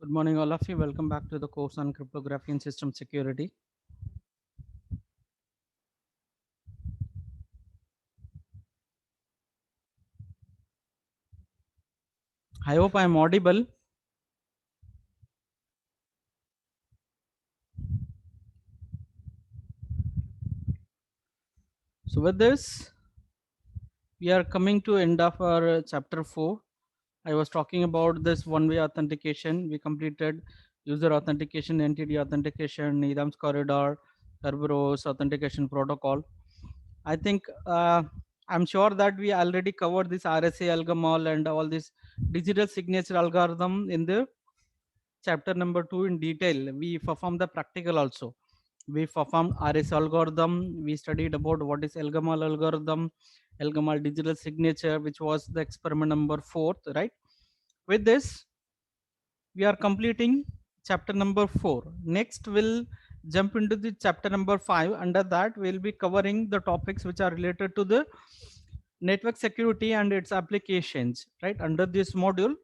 Good morning, all of you. Welcome back to the course on cryptography and system security. I hope I am audible. So with this, we are coming to end of our chapter 4. I was talking about this one-way authentication. We completed user authentication, entity authentication, Needham's corridor, Kerberos authentication protocol. I think I'm sure that we already covered this RSA algorithm and all this digital signature algorithm in the chapter number 2 in detail. We performed the practical also. We performed RS algorithm. We studied about what is Elgamal algorithm, Elgamal digital signature, which was the experiment number 4, right? With this, we are completing chapter number 4. Next, we'll jump into the chapter number 5. Under that, we'll be covering the topics which are related to the network security and its applications, right? Under this module,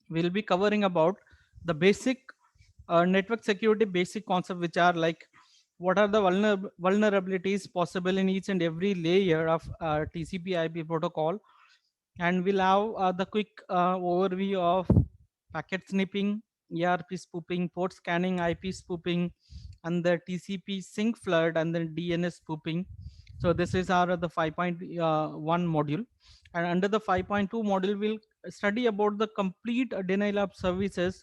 we'll be covering about the basic network security basic concept, which are like what are the vulnerabilities possible in each and every layer of TCP IP protocol, and we'll have the quick overview of packet sniffing, ERP spoofing, port scanning, IP spoofing, and the TCP sync flood, and then DNS spoofing. So this is our the 5.1 module, and under the 5.2 module, we'll study about the complete denial of services,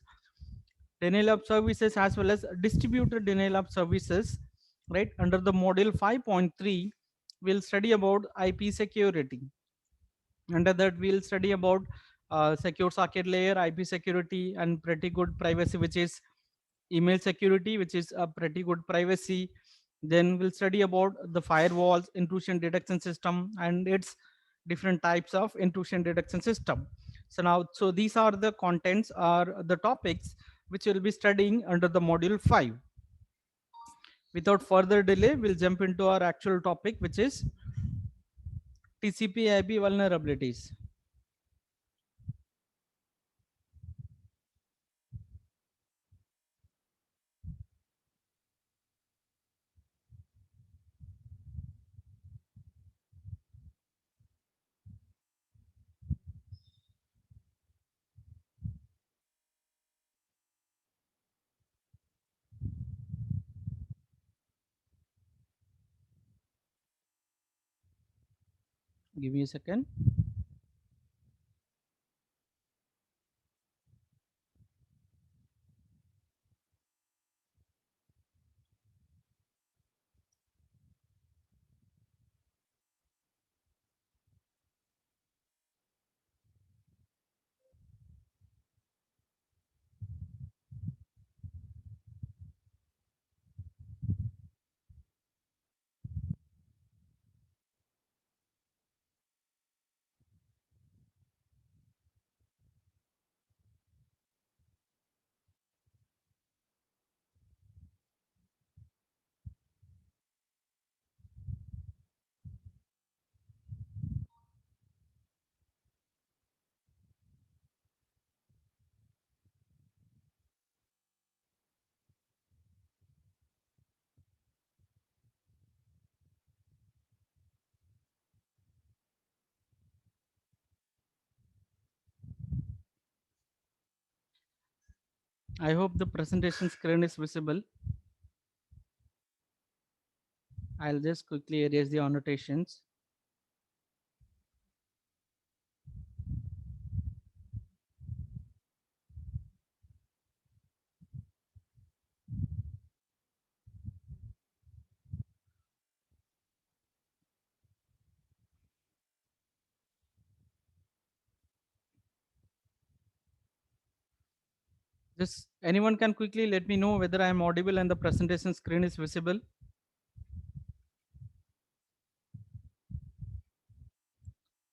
as well as distributed denial of services, right? Under the module 5.3, we'll study about IP security. Under that, we'll study about secure socket layer, IP security, and pretty good privacy, which is email security, which is a pretty good privacy. Then we'll study about the firewalls, intrusion detection system, and its different types of intrusion detection system. So these are the contents, are the topics which we'll be studying under the module 5. Without further delay, we'll jump into our actual topic, which is TCP IP vulnerabilities. Give me a second. I hope the presentation screen is visible. I'll just quickly erase the annotations. Just anyone can quickly let me know whether I am audible and the presentation screen is visible.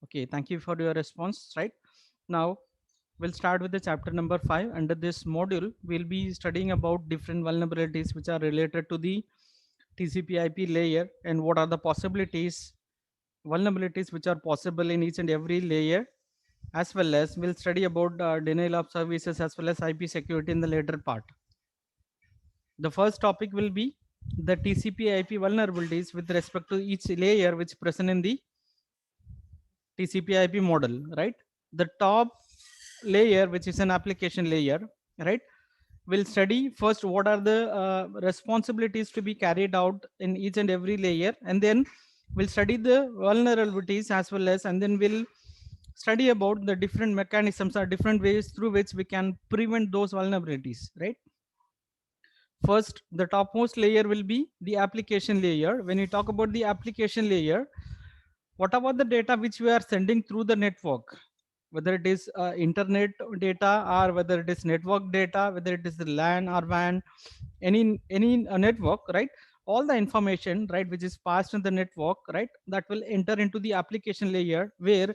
Okay, thank you for your response. Right now, we'll start with the chapter number 5. Under this module, we'll be studying about different vulnerabilities which are related to the TCP/IP layer, and what are the possibilities, vulnerabilities which are possible in each and every layer. as well as we'll study about denial of services as well as IP security in the later part. The first topic will be the TCP IP vulnerabilities with respect to each layer which present in the TCP IP model, right? The top layer, which is an application layer, right? We'll study first what are the responsibilities to be carried out in each and every layer, and then we'll study the vulnerabilities as well as, and then we'll study about the different mechanisms or different ways through which we can prevent those vulnerabilities, right? First, the topmost layer will be the application layer. When you talk about the application layer, what about the data which we are sending through the network, whether it is internet data or whether it is network data, whether it is the LAN or WAN, any network, right? All the information, right, which is passed in the network, right, that will enter into the application layer, where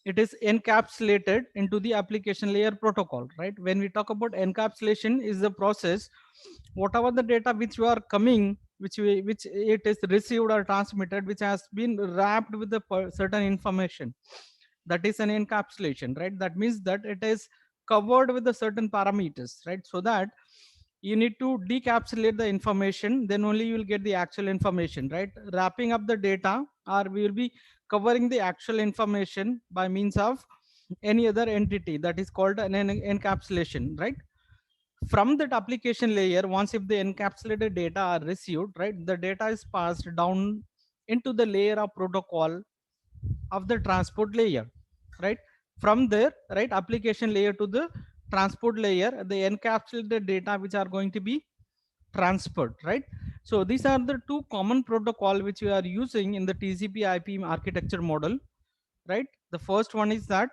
it is encapsulated into the application layer protocol, right? When we talk about encapsulation, is the process whatever the data which you are coming, which it is received or transmitted, which has been wrapped with the certain information, that is an encapsulation, right? That means that it is covered with the certain parameters, right? So that you need to decapsulate the information, then only you will get the actual information, right? Wrapping up the data, or we will be covering the actual information by means of any other entity, that is called an encapsulation, right? From that application layer, once if the encapsulated data are received, right, the data is passed down into the layer of protocol of the transport layer, right? From there, right, application layer to the transport layer, the encapsulated data which are going to be transferred, right? So these are the two common protocol which we are using in the TCP IP architecture model, right? The first one is that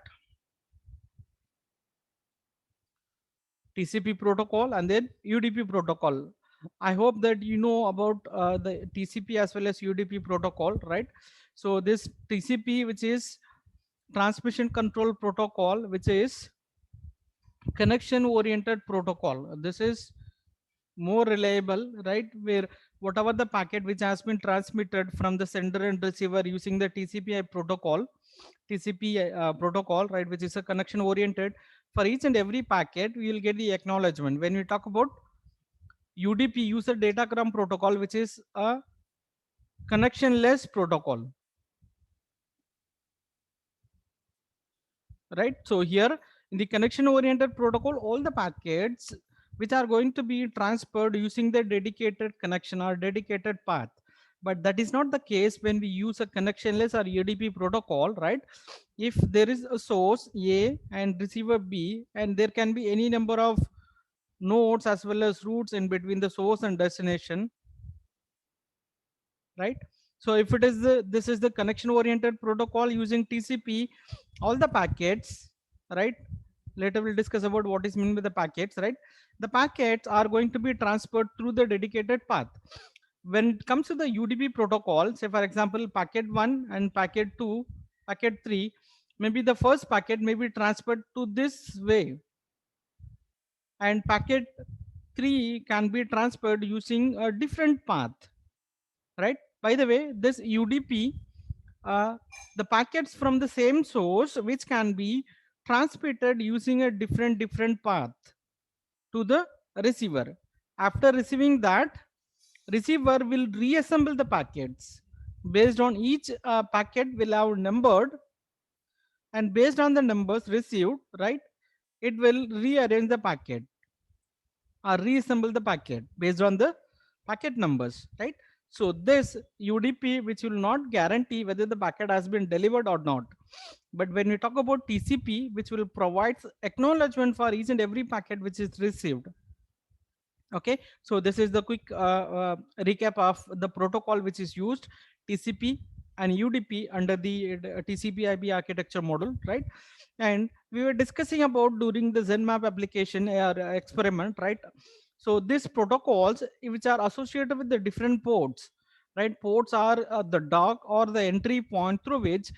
TCP protocol, and then UDP protocol. I hope that you know about the TCP as well as UDP protocol, right? So this TCP, which is transmission control protocol, which is connection oriented protocol. This is more reliable, right? Where whatever the packet which has been transmitted from the sender and receiver using the TCP protocol, TCP protocol, right, which is a connection oriented, for each and every packet we will get the acknowledgement. When we talk about UDP, user datagram protocol, which is a connectionless protocol, right? So here in the connection oriented protocol, all the packets which are going to be transferred using the dedicated connection or dedicated path, but that is not the case when we use a connectionless or UDP protocol, right? If there is a source A and receiver B, and there can be any number of nodes as well as routes in between the source and destination, right? So if it is this is the connection oriented protocol using TCP, all the packets, right? Later we'll discuss about what is meant by the packets, right? The packets are going to be transferred through the dedicated path. When it comes to the UDP protocol, say for example, packet 1 and packet 2, packet 3, maybe the first packet may be transferred to this way, and packet 3 can be transferred using a different path, right? By the way, this UDP, the packets from the same source which can be transmitted using a different path to the receiver. After receiving that, receiver will reassemble the packets based on each packet will have numbered, and based on the numbers received, right, it will rearrange the packet or reassemble the packet based on the packet numbers, right? So this UDP, which will not guarantee whether the packet has been delivered or not, but when we talk about TCP, which will provide acknowledgement for each and every packet which is received. Okay, so this is the quick recap of the protocol which is used, TCP and UDP under the TCP IP architecture model, right? And we were discussing about during the ZenMap application experiment, right? So these protocols which are associated with the different ports, right? Ports are the dock or the entry point through which,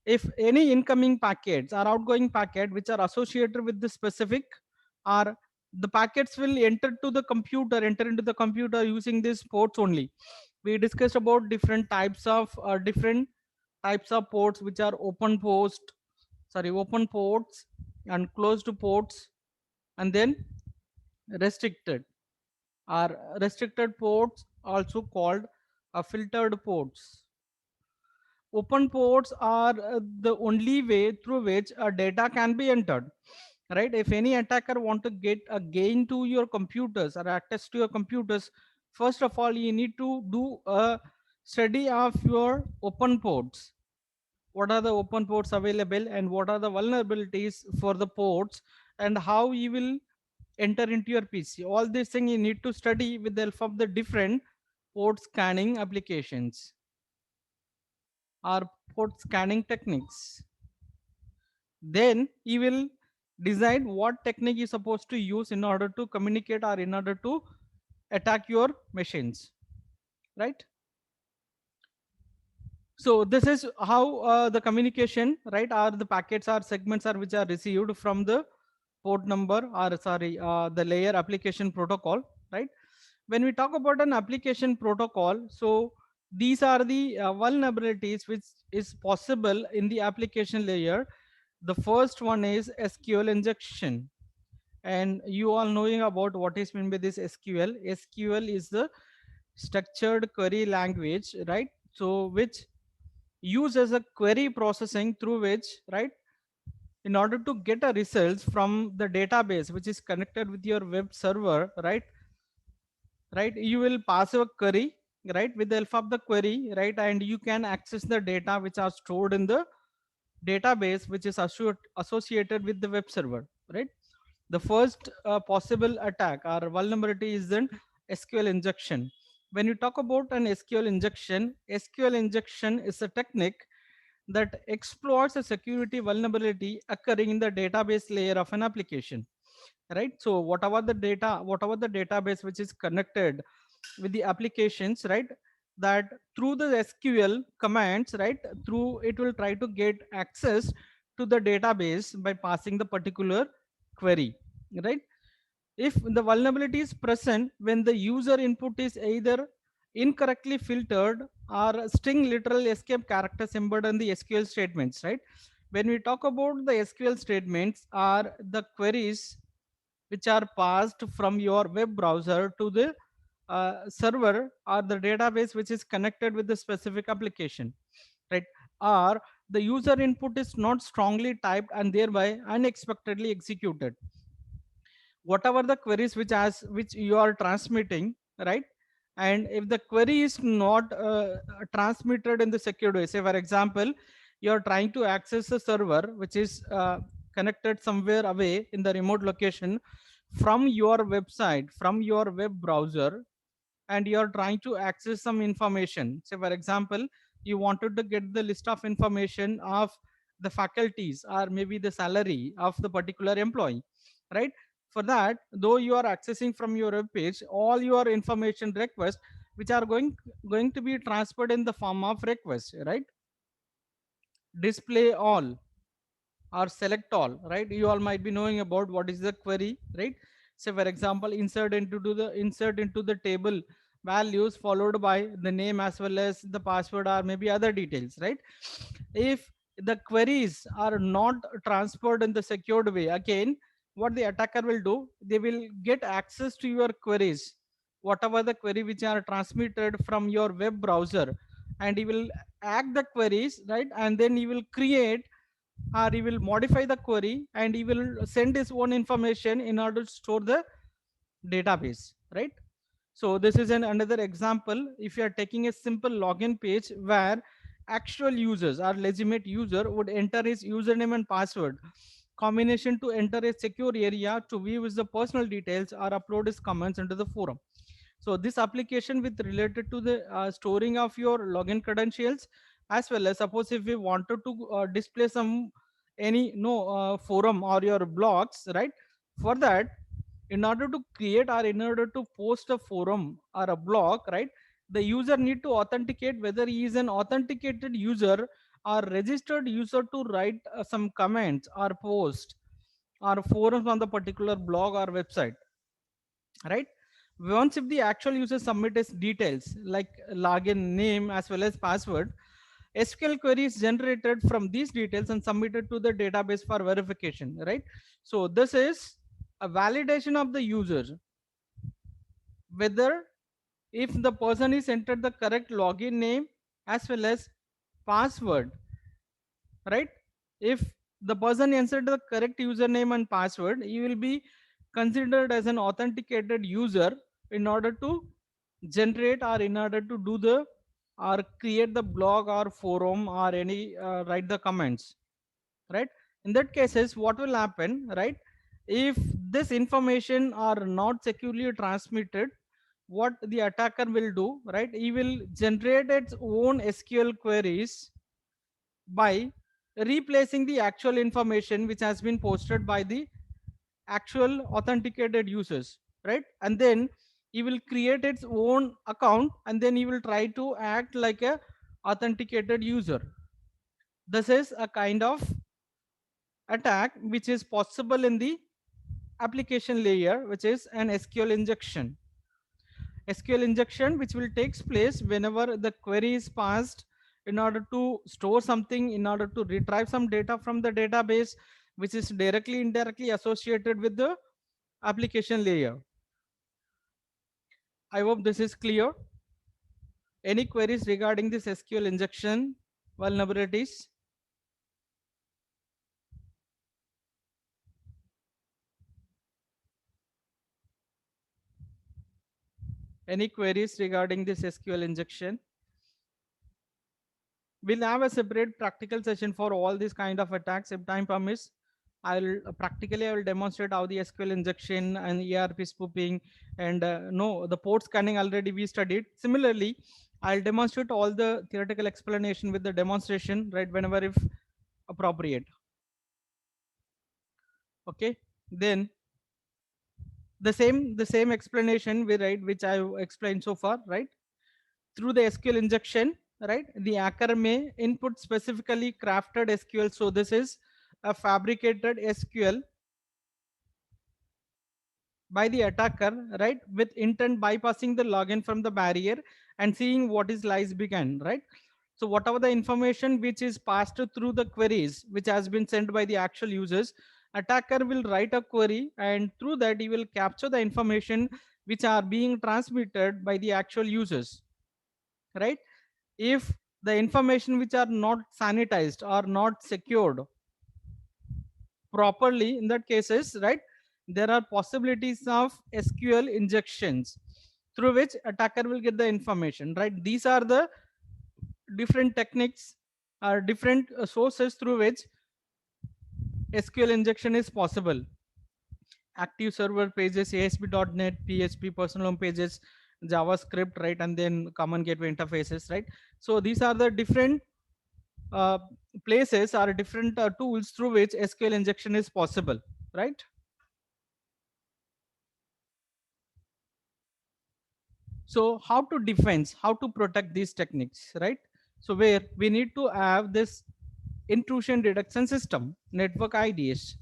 if any incoming packets or outgoing packet which are associated with the specific, or the packets will enter into the computer using these ports only. We discussed about different types of ports, which are open post, sorry, open ports and closed ports, and then restricted. Are restricted ports also called filtered ports. Open ports are the only way through which data can be entered, right? If any attacker want to get a gain to your computers or access to your computers, first of all you need to do a study of your open ports. What are the open ports available and what are the vulnerabilities for the ports, and how you will enter into your PC. All these things you need to study with the help of the different port scanning applications or port scanning techniques. Then you will decide what technique you're supposed to use in order to communicate or in order to attack your machines, right? So this is how the communication, right, or the packets or segments are which are received from the port number, or sorry, the layer application protocol, right? When we talk about an application protocol, so these are the vulnerabilities which is possible in the application layer. The first one is SQL injection, and you all knowing about what is meant by this SQL. SQL is the structured query language, right? So which uses a query processing through which, right, in order to get a results from the database which is connected with your web server, right, you will pass a query, right, with the help of the query, right, and you can access the data which are stored in the database which is associated with the web server, right? The first possible attack or vulnerability is an SQL injection. When you talk about an SQL injection is a technique that exploits a security vulnerability occurring in the database layer of an application, right? So whatever the database which is connected with the applications, right, that through the SQL commands, right, through it will try to get access to the database by passing the particular query, right? If the vulnerability is present when the user input is either incorrectly filtered or string literal escape characters embedded in the SQL statements, right? When we talk about the SQL statements are the queries which are passed from your web browser to the server or the database which is connected with the specific application, right? Or the user input is not strongly typed and thereby unexpectedly executed. Whatever the queries which you are transmitting, right, and if the query is not transmitted in the secure way, say for example you are trying to access a server which is connected somewhere away in the remote location from your website, from your web browser, and you are trying to access some information, say for example you wanted to get the list of information of the faculties or maybe the salary of the particular employee, right? For that, though you are accessing from your web page, all your information requests which are going to be transferred in the form of request, right? Display all or select all, right? You all might be knowing about what is the query, right? So for example, insert into the table values followed by the name as well as the password or maybe other details, right? If the queries are not transferred in the secured way, again what the attacker will do, they will get access to your queries, whatever the query which are transmitted from your web browser, and he will act the queries, right, and then he will create or he will modify the query and he will send his own information in order to store the database, right? So this is another example. If you are taking a simple login page where actual users or legitimate user would enter his username and password combination to enter a secure area to view his the personal details or upload his comments into the forum. So this application with related to the storing of your login credentials, as well as suppose if we wanted to display some any no forum or your blogs, right? For that, in order to create or in order to post a forum or a blog, right, the user need to authenticate whether he is an authenticated user or registered user to write some comments or post or forums on the particular blog or website, right? Once if the actual user submit his details like login name as well as password, SQL query is generated from these details and submitted to the database for verification, right? So this is a validation of the user, whether if the person is entered the correct login name as well as password, right? If the person entered the correct username and password, he will be considered as an authenticated user in order to generate or in order to do the or create the blog or forum or any write the comments, right? In that cases what will happen, right? If this information are not securely transmitted, what the attacker will do, right? He will generate its own SQL queries by replacing the actual information which has been posted by the actual authenticated users, right? And then he will create its own account and then he will try to act like a authenticated user. This is a kind of attack which is possible in the application layer, which is an SQL injection. SQL injection which will takes place whenever the query is passed in order to store something, in order to retrieve some data from the database, which is directly indirectly associated with the application layer. I hope this is clear. Any queries regarding this SQL injection vulnerabilities? Any queries regarding this SQL injection? We'll have a separate practical session for all these kind of attacks if time permits. I will demonstrate how the SQL injection and ERP spoofing and no, the port scanning already we studied. Similarly, I'll demonstrate all the theoretical explanation with the demonstration, right, whenever if appropriate. Okay, then the same explanation we write which I explained so far, right? Through the SQL injection, right? The hacker may input specifically crafted SQL. So this is a fabricated SQL by the attacker, right? With intent bypassing the login from the barrier and seeing what is lies began, right? So whatever the information which is passed through the queries which has been sent by the actual users, attacker will write a query and through that he will capture the information which are being transmitted by the actual users, right? If the information which are not sanitized or not secured properly, in that cases, right, there are possibilities of SQL injections through which attacker will get the information, right? These are the different techniques or different sources through which SQL injection is possible. Active server pages, ASP.NET, PHP, personal home pages, JavaScript, right, and then common gateway interfaces, right? So these are the different uh, places or different tools through which SQL injection is possible, right? So how to defense, how to protect these techniques, right? So where we need to have this intrusion detection system, network IDS.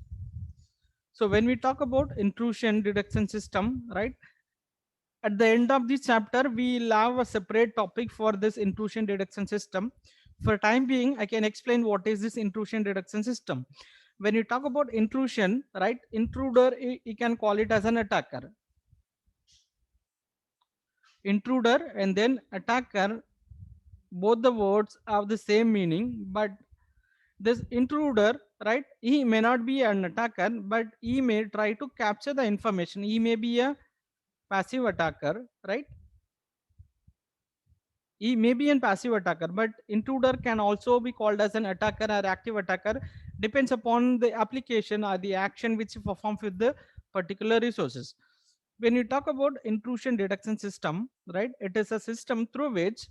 So when we talk about intrusion detection system, right, at the end of this chapter, we'll have a separate topic for this intrusion detection system. For time being, I can explain what is this intrusion detection system. When you talk about intrusion, right, intruder, you can call it as an attacker. Intruder and then attacker, both the words have the same meaning, but this intruder, right, he may not be an attacker, but he may try to capture the information. He may be a passive attacker, right? He may be a passive attacker, but intruder can also be called as an attacker or active attacker, depends upon the application or the action which you perform with the particular resources. When you talk about intrusion detection system, right, it is a system through which,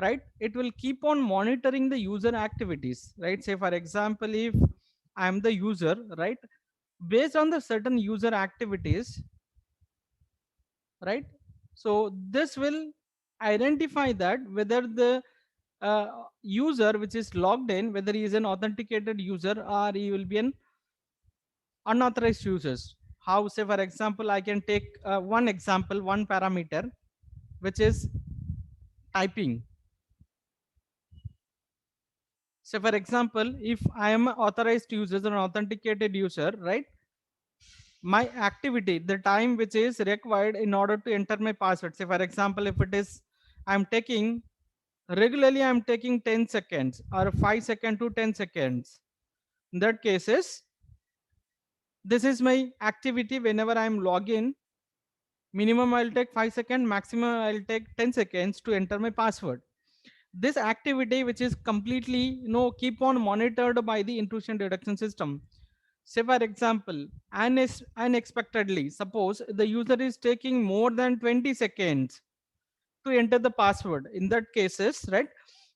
right, it will keep on monitoring the user activities, right? Say for example, if I am the user, right, based on the certain user activities, right, so this will identify that whether the user which is logged in, whether he is an authenticated user or he will be an unauthorized users. How, say for example, I can take one example, one parameter, which is typing. So for example, if I am an authorized user or an authenticated user, right? My activity, the time which is required in order to enter my password. Say for example, if it is, I'm taking regularly, I'm taking 10 seconds or 5 seconds to 10 seconds. In that cases, this is my activity whenever I'm login. Minimum I'll take 5 seconds, maximum I'll take 10 seconds to enter my password. This activity which is completely, keep on monitored by the intrusion detection system. Say for example, unexpectedly, suppose the user is taking more than 20 seconds to enter the password. In that cases, right,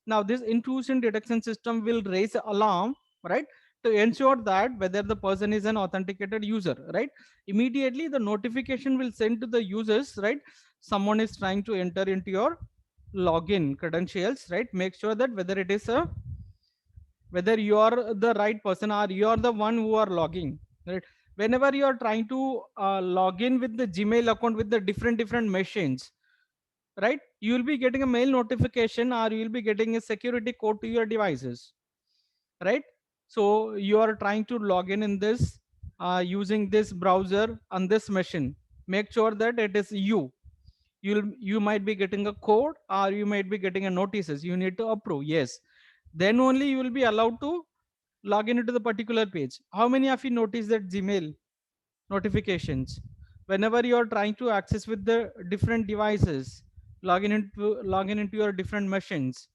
now this intrusion detection system will raise alarm, right, to ensure that whether the person is an authenticated user, right. Immediately the notification will send to the users, right, someone is trying to enter into your login credentials, right. Make sure that whether it is a, whether you are the right person or you are the one who are logging, right. Whenever you are trying to log in with the Gmail account with the different machines, right, you will be getting a mail notification or you will be getting a security code to your devices, right. So you are trying to log in this using this browser on this machine. Make sure that it is you might be getting a code or you might be getting a notices, you need to approve, yes, then only you will be allowed to log in into the particular page. How many of you notice that Gmail notifications whenever you are trying to access with the different devices, login into your different machines,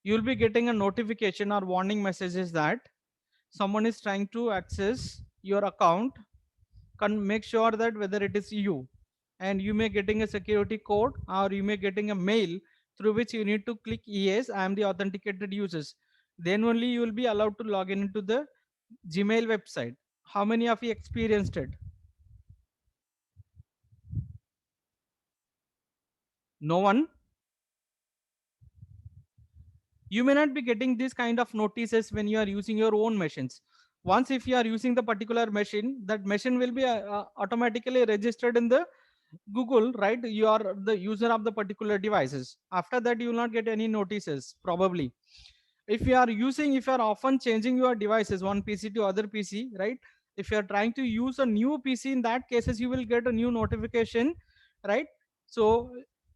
you'll be getting a notification or warning messages that someone is trying to access your account. Can make sure that whether it is you, and you may getting a security code or you may getting a mail through which you need to click yes, I am the authenticated users. Then only you will be allowed to log in into the Gmail website. How many of you experienced it? No one. You may not be getting this kind of notices when you are using your own machines. Once if you are using the particular machine, that machine will be automatically registered in the Google, right? You are the user of the particular devices. After that, you will not get any notices probably. If you are using, if you are often changing your devices one PC to other PC, right? If you are trying to use a new PC, in that cases you will get a new notification, right? So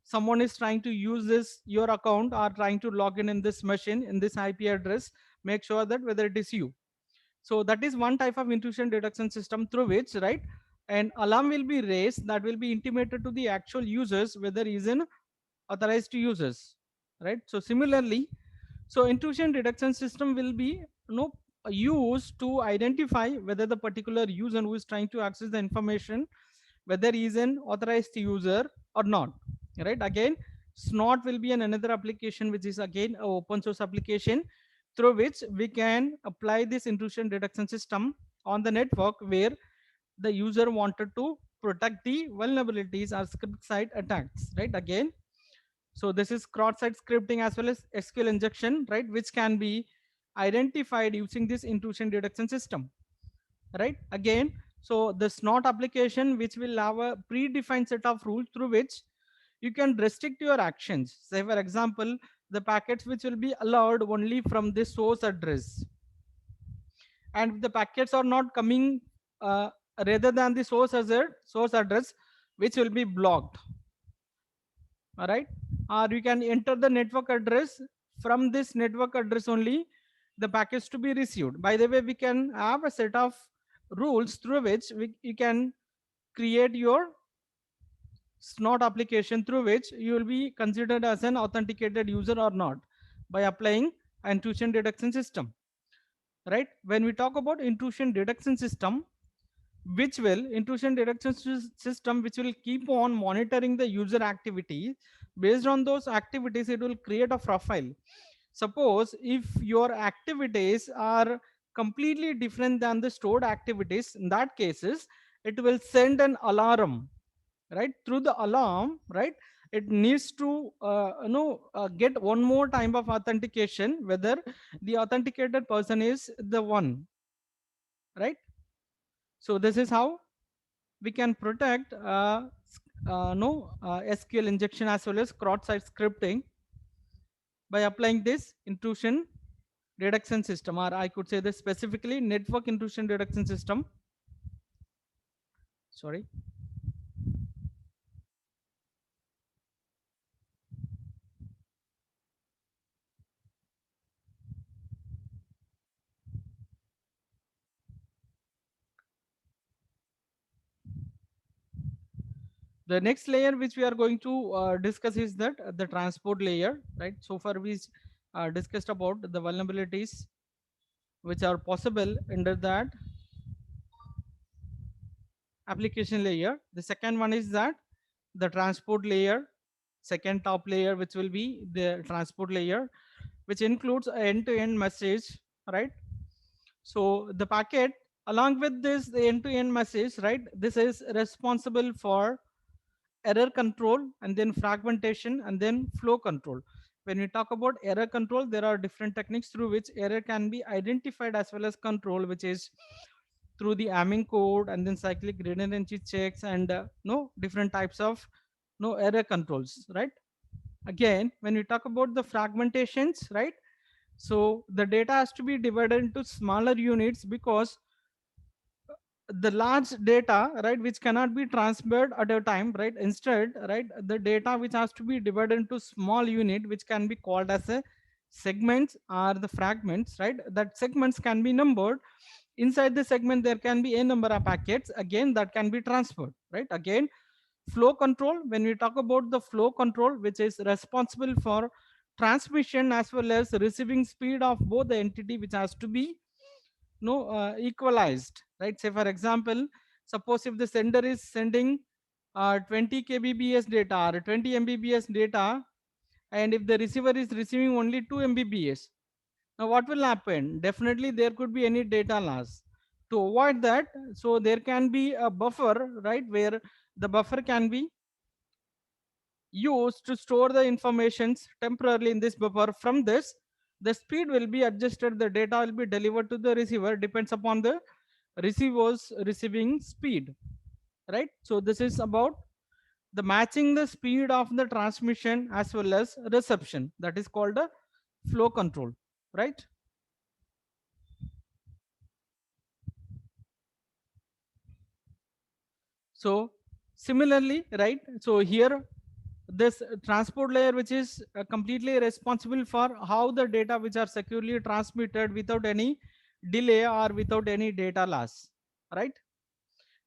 someone is trying to use this your account or trying to log in this machine in this IP address. Make sure that whether it is you. So that is one type of intrusion detection system through which, right, an alarm will be raised that will be intimated to the actual users whether is an authorized users, right. So similarly, so intrusion detection system will be, used to identify whether the particular user who is trying to access the information, whether he is an authorized user or not, right. Again, snort will be another application which is again a open source application through which we can apply this intrusion detection system on the network where the user wanted to protect the vulnerabilities or script side attacks, right. Again, so this is cross-site scripting as well as SQL injection, right, which can be identified using this intrusion detection system, right. Again, so the snort application which will have a predefined set of rules through which you can restrict your actions. Say for example, the packets which will be allowed only from the source address, and if the packets are not coming uh, rather than the source address, which will be blocked. All right, or you can enter the network address. From this network address only the package to be received. By the way, we can have a set of rules through which you can create your snort application through which you will be considered as an authenticated user or not by applying intrusion detection system, right. When we talk about intrusion detection system, which will intrusion detection system which will keep on monitoring the user activity. Based on those activities, it will create a profile. Suppose if your activities are completely different than the stored activities, in that cases it will send an alarm, right. Through the alarm, right, it needs to get one more time of authentication whether the authenticated person is the one, right. So this is how we can protect no SQL injection as well as cross-site scripting by applying this intrusion reduction system, or I could say this specifically network intrusion reduction system. Sorry. The next layer which we are going to discuss is that the transport layer, right? So far we discussed about the vulnerabilities which are possible under that application layer. The second one is that the transport layer, second top layer, which will be the transport layer, which includes a end-to-end message, right? So the packet along with this, the end-to-end message, right? This is responsible for error control and then fragmentation and then flow control. When we talk about error control, there are different techniques through which error can be identified as well as control, which is through the Hamming code and then cyclic redundancy checks and no different types of no error controls, right? Again, when we talk about the fragmentations, right? So the data has to be divided into smaller units because the large data, right, which cannot be transferred at a time, right? Instead, right, the data which has to be divided into small unit, which can be called as a segments or the fragments, right? That segments can be numbered. Inside the segment there can be a number of packets again that can be transferred, right? Again, flow control, when we talk about the flow control, which is responsible for transmission as well as receiving speed of both the entity, which has to be no equalized, right? Say for example, suppose if the sender is sending 20 kbps data or 20 mbps data, and if the receiver is receiving only 2 mbps, now what will happen? Definitely there could be any data loss. To avoid that, so there can be a buffer, right, where the buffer can be used to store the informations temporarily in this buffer. From this, the speed will be adjusted, the data will be delivered to the receiver, depends upon the receiver's receiving speed, right? So this is about the matching the speed of the transmission as well as reception, that is called a flow control, right? So similarly, right, so here this transport layer, which is completely responsible for how the data which are securely transmitted without any delay or without any data loss, right?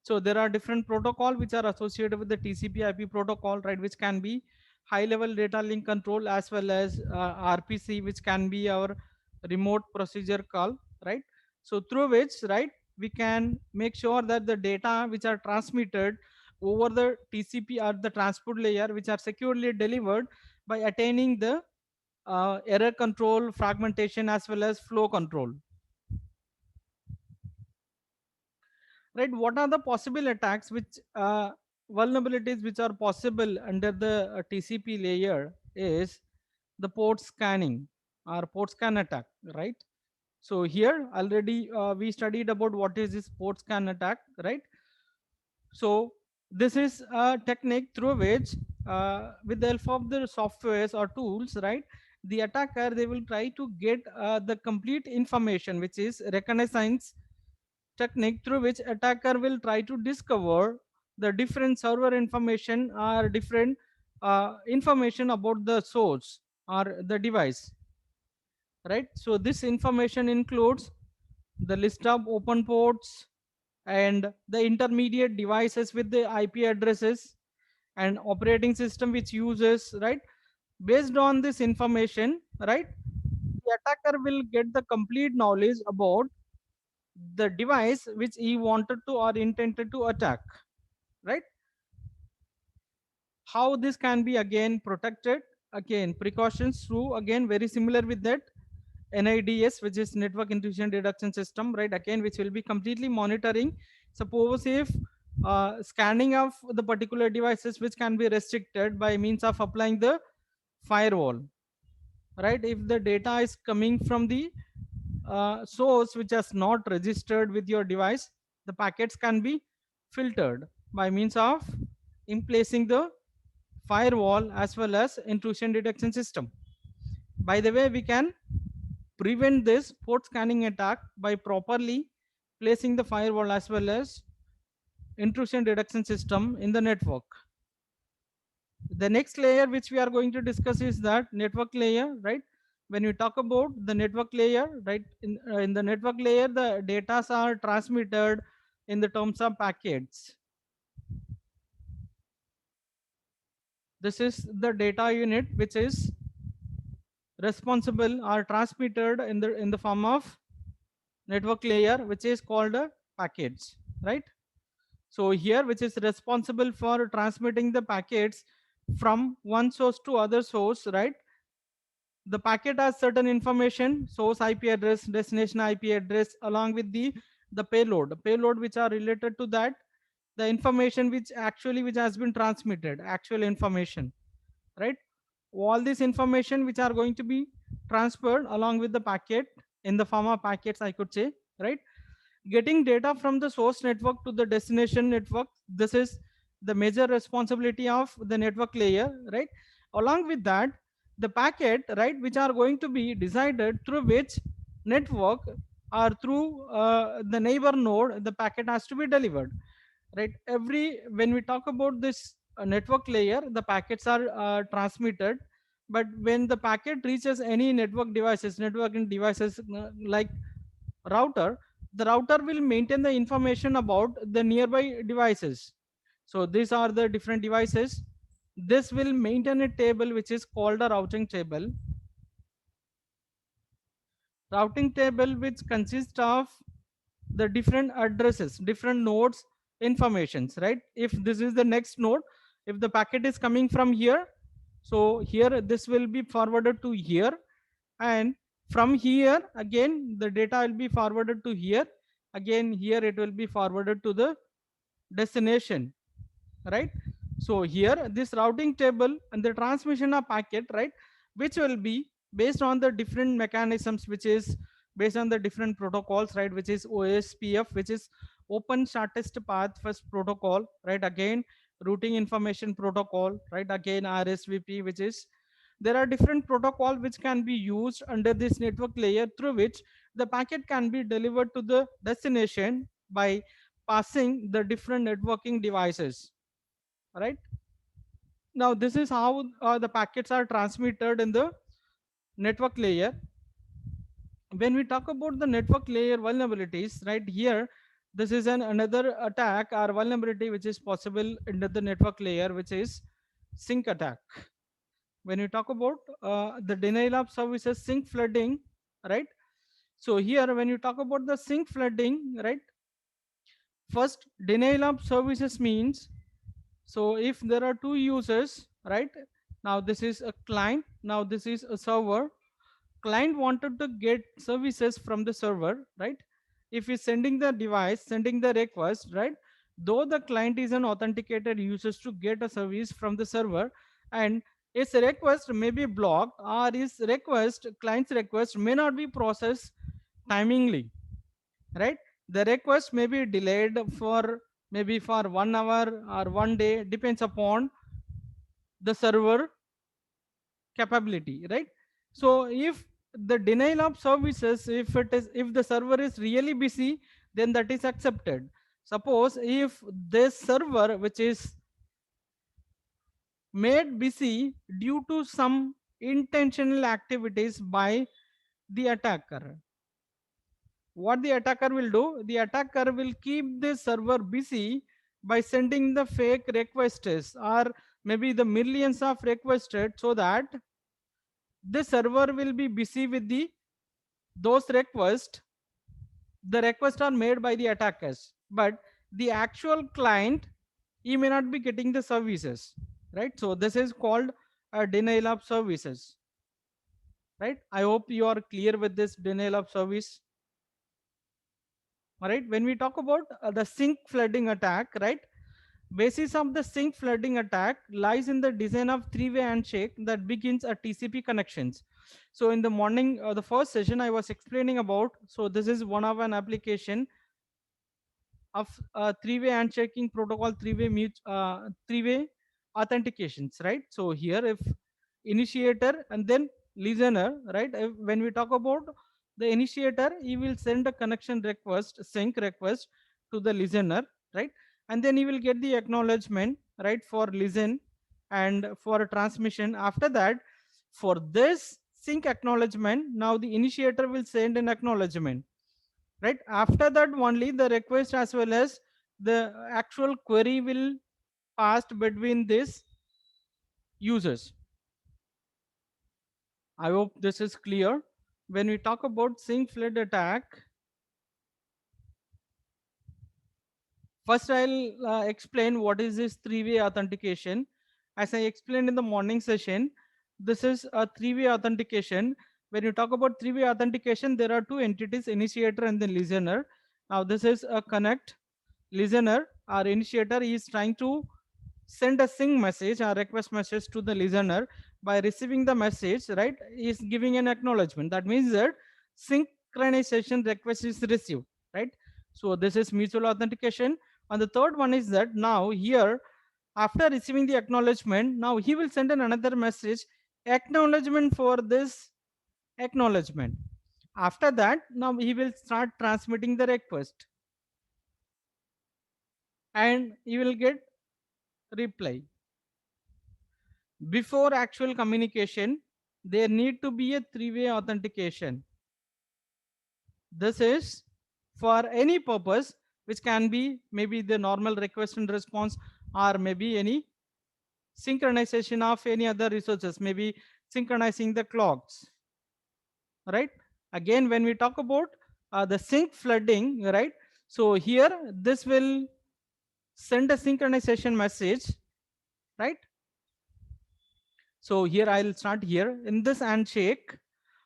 So there are different protocol which are associated with the TCP IP protocol, right, which can be high level data link control as well as RPC, which can be our remote procedure call, right? So through which, right, we can make sure that the data which are transmitted over the TCP or the transport layer, which are securely delivered by attaining the error control, fragmentation as well as flow control, right? What are the possible attacks which vulnerabilities which are possible under the TCP layer is the port scanning or port scan attack, right? So here already we studied about what is this port scan attack, right? So this is a technique through which with the help of the softwares or tools, right, the attacker, they will try to get the complete information, which is reconnaissance technique, through which attacker will try to discover the different server information or different information about the source or the device, right? So this information includes the list of open ports and the intermediate devices with the IP addresses and operating system which uses, right? Based on this information, right, the attacker will get the complete knowledge about the device which he wanted to or intended to attack, right? How this can be again protected, again precautions through, again very similar with that NIDS, which is network intrusion reduction system, right? Again, which will be completely monitoring. Suppose if scanning of the particular devices, which can be restricted by means of applying the firewall, right? If the data is coming from the source which has not registered with your device, the packets can be filtered by means of in placing the firewall as well as intrusion detection system. By the way, we can prevent this port scanning attack by properly placing the firewall as well as intrusion detection system in the network. The next layer which we are going to discuss is that network layer, right? When we talk about the network layer, right, in the network layer, the data are transmitted in the terms of packets. This is the data unit which is responsible or transmitted in the form of network layer, which is called packets, right? So here, which is responsible for transmitting the packets from one source to other source, right? The packet has certain information, source IP address, destination IP address, along with the payload which are related to that, the information which has been transmitted, actual information, right? All this information which are going to be transferred along with the packet in the form of packets, I could say, right? Getting data from the source network to the destination network, this is the major responsibility of the network layer, right? Along with that, the packet, right, which are going to be decided through which network or through the neighbor node the packet has to be delivered, right? Every when we talk about this network layer, the packets are transmitted, but when the packet reaches any networking devices like router, the router will maintain the information about the nearby devices. So these are the different devices. This will maintain a table which is called a routing table which consists of the different addresses, different nodes informations, right? If this is the next node, if the packet is coming from here, so here this will be forwarded to here, and from here again the data will be forwarded to here, again here it will be forwarded to the destination, right? So here this routing table and the transmission of packet, right, which will be based on the different mechanisms, which is based on the different protocols, right, which is OSPF, which is open shortest path first protocol, right? Again routing information protocol, right? Again RSVP, which is there are different protocol which can be used under this network layer through which the packet can be delivered to the destination by passing the different networking devices, right? Now this is how the packets are transmitted in the network layer. When we talk about the network layer vulnerabilities, right, here this is another attack or vulnerability which is possible under the network layer, which is sync attack. When you talk about the denial of services sync flooding, right? So here when you talk about the sync flooding, right, first denial of services means, so if there are two users, right, now this is a client, now this is a server. Client wanted to get services from the server, right? If he's sending the device, sending the request, right, though the client is an authenticated users to get a service from the server, and its request may be blocked, or his request, client's request may not be processed timingly, right? The request may be delayed for maybe for 1 hour or 1 day, depends upon the server capability, right? So if the denial of services, if the server is really busy, then that is accepted. Suppose if this server which is made busy due to some intentional activities by the attacker, what the attacker will do, the attacker will keep the server busy by sending the fake requests or maybe the millions of requests, so that the server will be busy with the those requests. The requests are made by the attackers, but the actual client, he may not be getting the services, right? So this is called a denial of services, right? I hope you are clear with this denial of service. All right, when we talk about the sync flooding attack, right, basis of the sync flooding attack lies in the design of three-way handshake that begins at TCP connections. So in the morning, the first session I was explaining about, so this is one of an application of three-way handshaking protocol, three-way authentications, right? So here if initiator and then listener, right? When we talk about the initiator, he will send a connection request, sync request to the listener, right? And then he will get the acknowledgement, right, for listen and for a transmission. After that, for this sync acknowledgement, now the initiator will send an acknowledgement, right? After that only the request as well as the actual query will passed between these users. I hope this is clear. When we talk about sync flood attack, first I'll explain what is this three-way authentication. As I explained in the morning session, this is a three-way authentication. When you talk about three-way authentication, there are two entities, initiator and the listener. Now this is a connect. Listener, our initiator is trying to send a sync message or request message to the listener. By receiving the message, right, is giving an acknowledgement. That means that synchronization request is received, right? So this is mutual authentication. And the third one is that now here, after receiving the acknowledgement, now he will send another message, acknowledgement for this acknowledgement. After that, now he will start transmitting the request and he will get reply. Before actual communication, there need to be a three-way authentication. This is for any purpose, which can be maybe the normal request and response, or maybe any synchronization of any other resources, maybe synchronizing the clocks, right? Again, when we talk about the sync flooding, right? So here, this will send a synchronization message, right? So here I'll start here. In this handshake,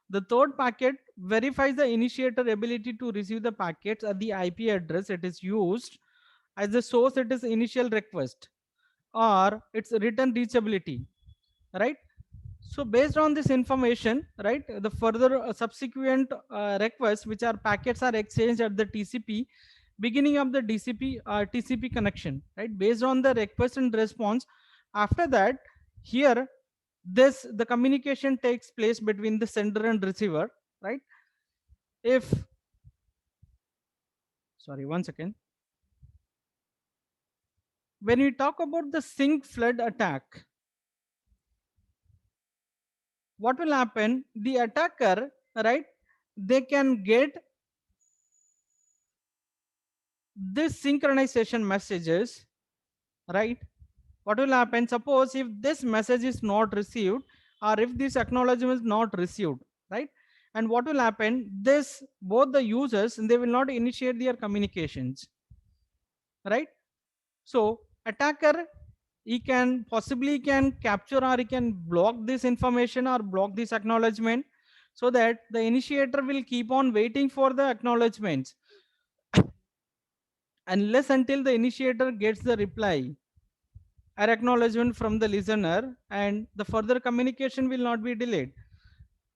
the third packet verifies the initiator ability to receive the packets at the IP address it is used. As the source, it is initial request or its return reachability, right? So based on this information, right, the further subsequent requests, which are packets, are exchanged at the TCP beginning of the TCP connection, right? Based on the request and response, after that, here this the communication takes place between the sender and receiver, right? If sorry, one second. When we talk about the sync flood attack, what will happen? The attacker, right, they can get this synchronization messages, right? What will happen? Suppose if this message is not received, or if this acknowledgement is not received, right? And what will happen? This both the users, they will not initiate their communications, right? So attacker, he can possibly can capture or he can block this information or block this acknowledgement, so that the initiator will keep on waiting for the acknowledgements unless until the initiator gets the reply or acknowledgement from the listener, and the further communication will not be delayed.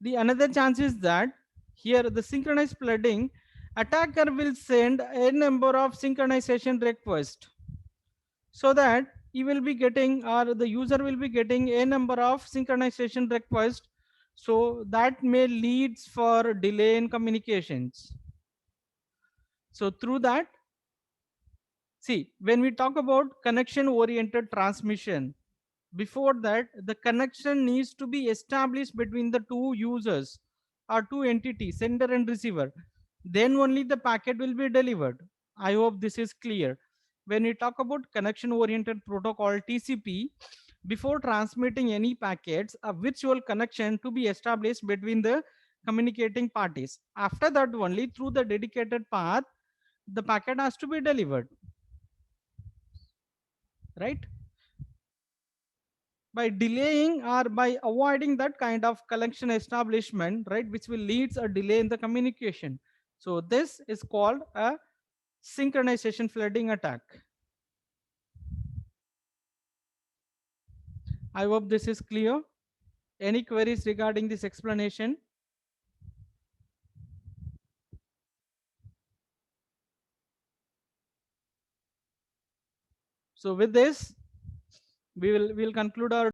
The another chance is that here the synchronized flooding, attacker will send a number of synchronization requests, so that he will be getting or the user will be getting a number of synchronization requests, so that may leads for delay in communications. So through that, see, when we talk about connection oriented transmission, before that the connection needs to be established between the two users or two entities, sender and receiver, then only the packet will be delivered. I hope this is clear. When we talk about connection oriented protocol, TCP, before transmitting any packets, a virtual connection to be established between the communicating parties. After that only, through the dedicated path, the packet has to be delivered, right? By delaying or by avoiding that kind of connection establishment, right, which will leads a delay in the communication. So this is called a synchronization flooding attack. I hope this is clear. Any queries regarding this explanation? So with this, we'll conclude our